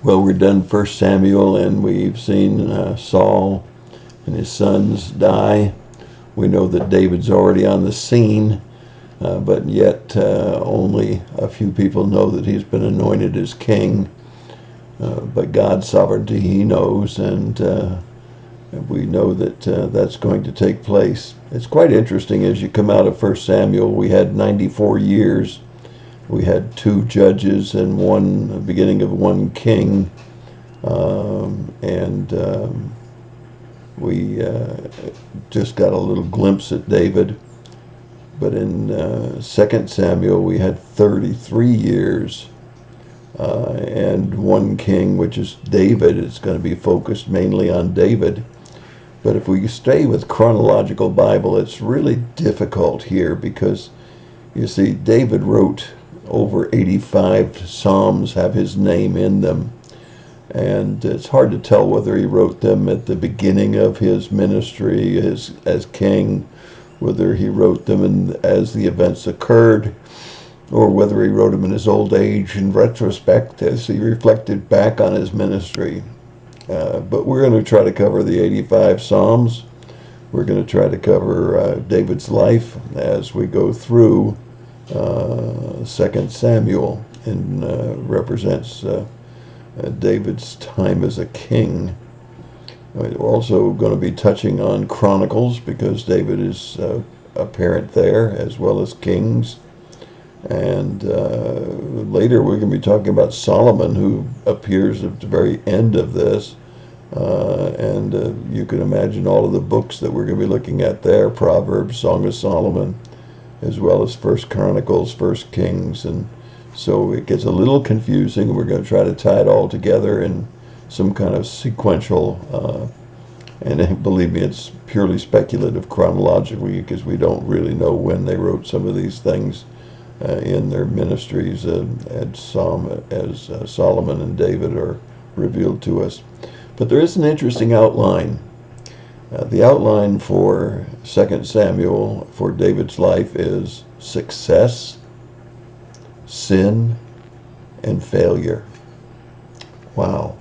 Well, we're done First Samuel, and we've seen Saul and his sons die. We know that David's already on the scene, but yet only a few people know that he's been anointed as king. But God's sovereignty, he knows, and we know that that's going to take place. It's quite interesting as you come out of First Samuel. We had 94 years. We had 2 judges and the beginning of 1 king. We just got a little glimpse at David. But in 2 Samuel, we had 33 years and 1 king, which is David. It's going to be focused mainly on David. But if we stay with chronological Bible, it's really difficult here because, you see, David wrote over 85 Psalms, have his name in them. And it's hard to tell whether he wrote them at the beginning of his ministry as king, whether he wrote them as the events occurred, or whether he wrote them in his old age in retrospect as he reflected back on his ministry. But we're going to try to cover the 85 Psalms. We're going to try to cover David's life as we go through 2 Samuel, and represents David's time as a king. We're also going to be touching on Chronicles because David is apparent there as well as Kings. And later we're going to be talking about Solomon, who appears at the very end of this. And you can imagine all of the books that we're going to be looking at there: Proverbs, Song of Solomon, as well as First Chronicles, First Kings. And so it gets a little confusing. We're going to try to tie it all together in some kind of sequential, and believe me, it's purely speculative chronologically because we don't really know when they wrote some of these things in their ministries, as Solomon and David are revealed to us. But there is an interesting outline. The outline for 2 Samuel for David's life is success, sin, and failure. Wow.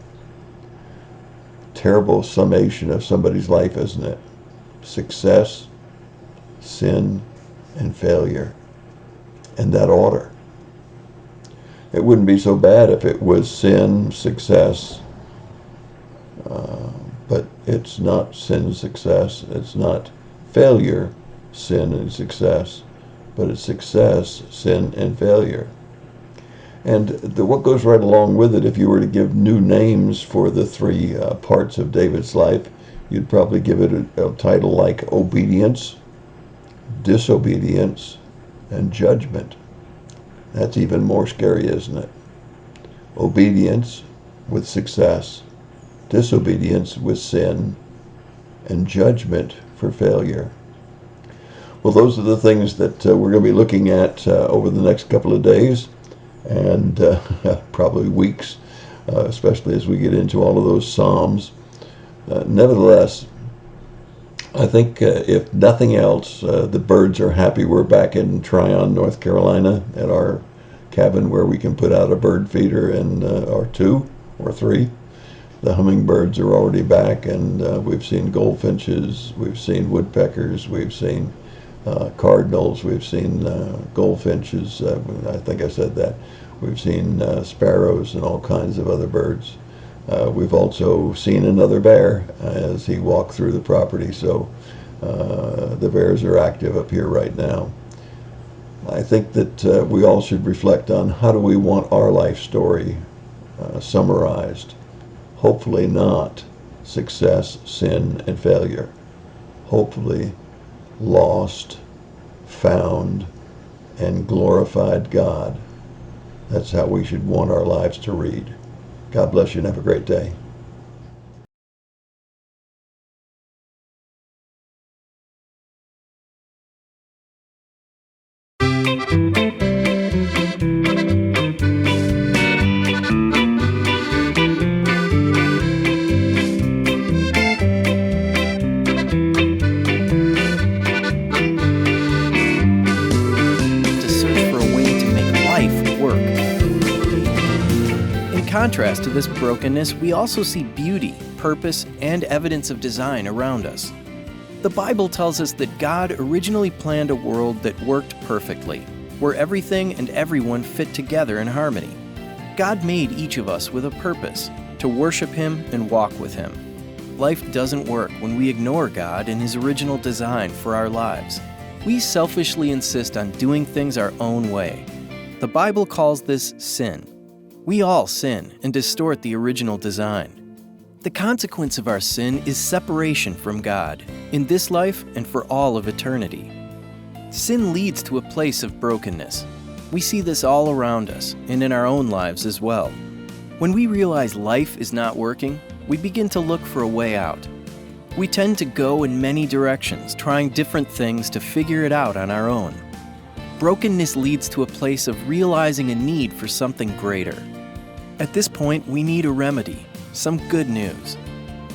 Terrible summation of somebody's life, isn't it? Success, sin, and failure. In that order. It wouldn't be so bad if it was sin, success, but it's not sin, success. It's not failure, sin, and success, but it's success, sin, and failure. And what goes right along with it, if you were to give new names for the 3 parts of David's life, you'd probably give it a title like obedience, disobedience, and judgment. That's even more scary, isn't it? Obedience with success, disobedience with sin, and judgment for failure. Well, those are the things that we're going to be looking at over the next couple of days and probably weeks, especially as we get into all of those Psalms. Nevertheless, I think if nothing else, the birds are happy we're back in Tryon, North Carolina, at our cabin where we can put out a bird feeder or 2 or 3. The hummingbirds are already back, and we've seen goldfinches, we've seen woodpeckers, we've seen cardinals, we've seen goldfinches, I think I said that. We've seen sparrows and all kinds of other birds. We've also seen another bear as he walked through the property, so the bears are active up here right now. I think that we all should reflect on how do we want our life story summarized. Hopefully not success, sin, and failure. Hopefully lost, found, and glorified God. That's how we should want our lives to read. God bless you and have a great day. contrast contrast to this brokenness, we also see beauty, purpose, and evidence of design around us. The Bible tells us that God originally planned a world that worked perfectly, where everything and everyone fit together in harmony. God made each of us with a purpose, to worship Him and walk with Him. Life doesn't work when we ignore God and His original design for our lives. We selfishly insist on doing things our own way. The Bible calls this sin. We all sin and distort the original design. The consequence of our sin is separation from God, in this life and for all of eternity. Sin leads to a place of brokenness. We see this all around us and in our own lives as well. When we realize life is not working, we begin to look for a way out. We tend to go in many directions, trying different things to figure it out on our own. Brokenness leads to a place of realizing a need for something greater. At this point, we need a remedy, some good news.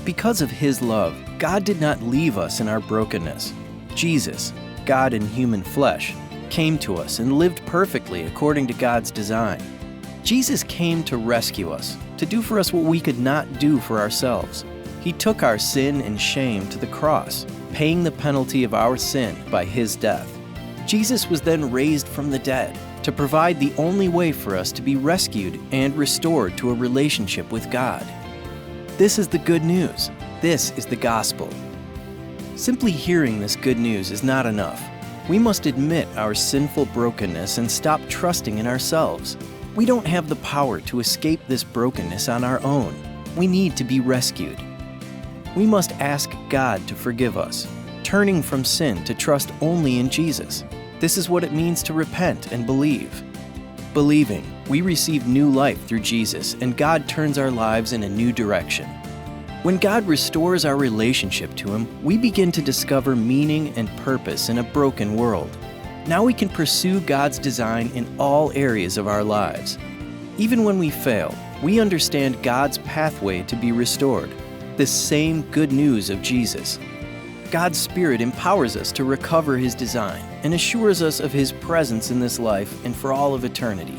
Because of His love, God did not leave us in our brokenness. Jesus, God in human flesh, came to us and lived perfectly according to God's design. Jesus came to rescue us, to do for us what we could not do for ourselves. He took our sin and shame to the cross, paying the penalty of our sin by His death. Jesus was then raised from the dead to provide the only way for us to be rescued and restored to a relationship with God. This is the good news. This is the gospel. Simply hearing this good news is not enough. We must admit our sinful brokenness and stop trusting in ourselves. We don't have the power to escape this brokenness on our own. We need to be rescued. We must ask God to forgive us, turning from sin to trust only in Jesus. This is what it means to repent and believe. Believing, we receive new life through Jesus, and God turns our lives in a new direction. When God restores our relationship to Him, we begin to discover meaning and purpose in a broken world. Now we can pursue God's design in all areas of our lives. Even when we fail, we understand God's pathway to be restored, this same good news of Jesus. God's Spirit empowers us to recover His design and assures us of His presence in this life and for all of eternity.